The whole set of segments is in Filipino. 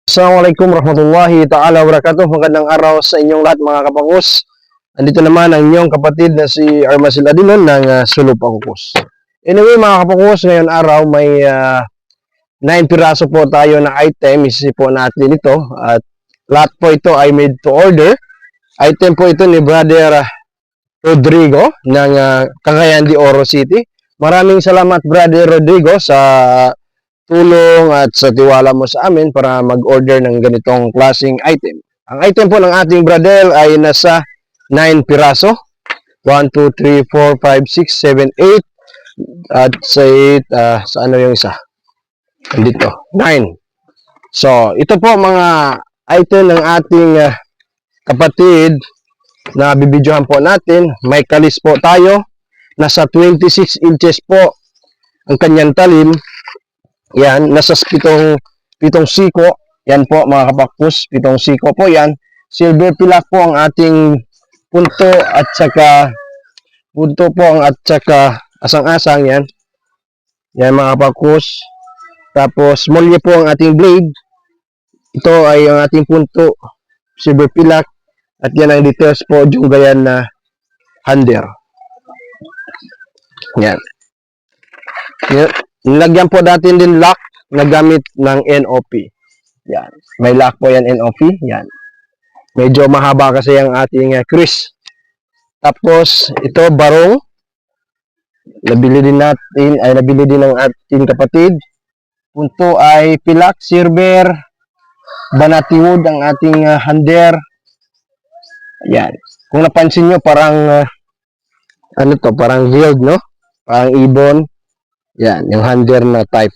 Assalamualaikum warahmatullahi ta'ala wabarakatuh. Magandang araw sa inyong lahat mga kapangkus. Andito naman ang inyong kapatid na si Armasil Adinon ng Sulub Pangkus. Anyway mga kapangkus, ngayon araw may 9 piraso po tayo na item. Isisi po natin ito at lahat po ito ay made to order. Item po ito ni Brother Rodrigo ng Cagayan de Oro City. Maraming salamat Brother Rodrigo sa tulong at sa tiwala mo sa amin para mag-order ng ganitong klaseng item. Ang item po ng ating brother ay nasa 9 piraso. 1, 2, 3, 4, 5, 6, 7, 8 at sa ano yung isa? Dito, 9. So, ito po mga item ng ating kapatid na bibidyohan po natin. May kalis po tayo. Nasa 26 inches po ang kanyang talim. Yan, nasa pitong siko. Yan po mga kapakpus, pitong siko po yan. Silver pilak po ang ating punto at saka asang-asang yan. Yan mga kapakpus. Tapos molye po ang ating blade. Ito ay ang ating punto, silver pilak. At yan ang details po, Jugayan na hander. Yan. Nilagyan po natin din lock na gamit ng NOP. Yan. May lock po yan NOP. Yan. Medyo mahaba kasi ang ating crease. Tapos ito barong. Nabili din ng ating kapatid. Punto ay pilak, silver, banati wood ang ating hander. Yan. Kung napansin nyo parang parang hild, no? Parang ibon. Yan, yung hander na type.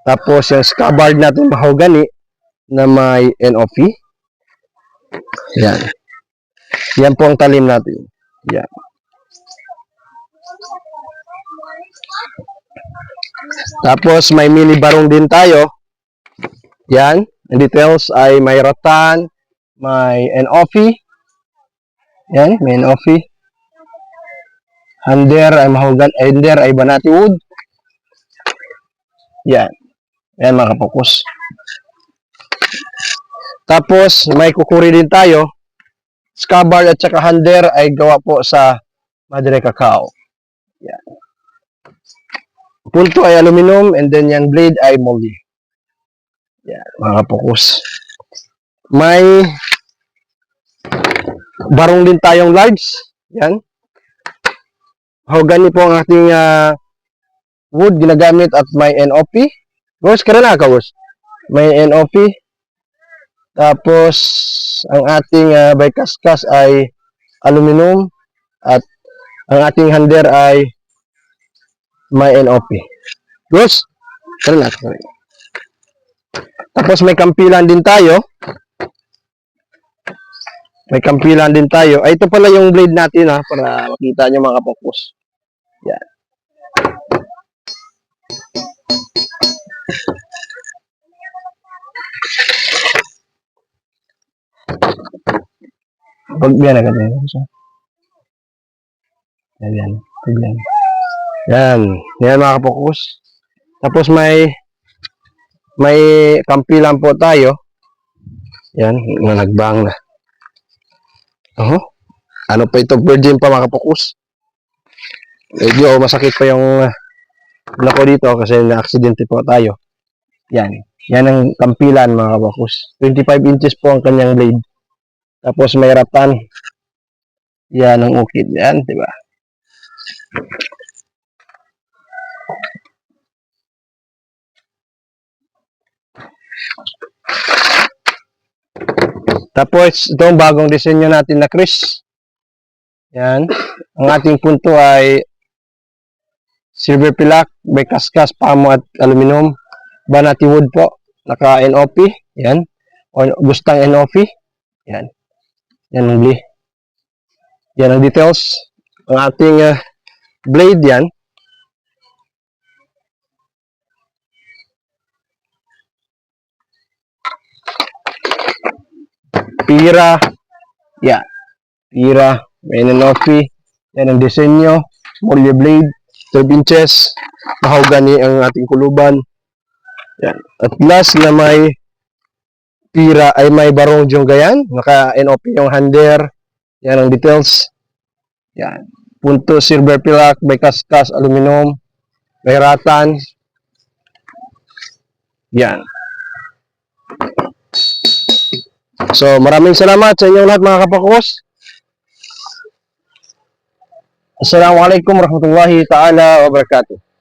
Tapos yung scabbard natin mahogany na may NOP. Yan. Yan po ang talim natin. Yan. Tapos may mini barong din tayo. Yan. Ang details ay may rattan, may NOP. Yan, may NOP. Hander ay banati wood. Yan. Yan mga kapokus. Tapos may kukuri din tayo. Scabbard at saka hander ay gawa po sa Madre Cacao. Yan. Punto ay aluminum and then yung blade ay moldy. Yan mga kapokus. May barong din tayong large. Yan. Mahogany po ang ating wood ginagamit at may NOP. Gos, kaya na ka, Gos. May NOP. Tapos, ang ating bikaskas ay aluminum. At ang ating hander ay may NOP. Gos, kaya na ka. Tapos, may kampilan din tayo. May kampilan din tayo. Ay, ito pala yung blade natin, ha, para makita nyo mga kapokus. Yan. Pagbiyan agad yan. Yan. Pagbiyan. Yan. Yan mga kapokus. Tapos may kampilan po tayo. Yan. Nagbang na. Ano pa ito? Virgin pa mga kapokus. Medyo masakit pa yung nako dito kasi na-aksidente po tayo. Yan. Yan ang kampilan mga kapokus. 25 inches po ang kanyang blade. Tapos may rattan. Yan ang ukit. Yan, diba? Tapos itong bagong disenyo natin na crease. Yan. Ang ating punto ay silver pilak, may kaskas, pamo at aluminum. Banati wood po. Naka NOP. Yan. O gustang NOP. Yan. Yan ang blade. Yan ang details. Ang ating blade yan. Pira. Yan. Pira. May NOP. Yan ang disenyo. Molye blade. 12 inches. Mahogany ang ating kuluban. Yan. At last na may pira ay may barong gayan. Naka-NOP yung hander. Yan ang details. Yan. Punto silver pilak, may kaskas, aluminum, may ratan. Yan. So, maraming salamat sa inyong lahat mga kapakos. Assalamualaikum warahmatullahi ta'ala wabarakatuh.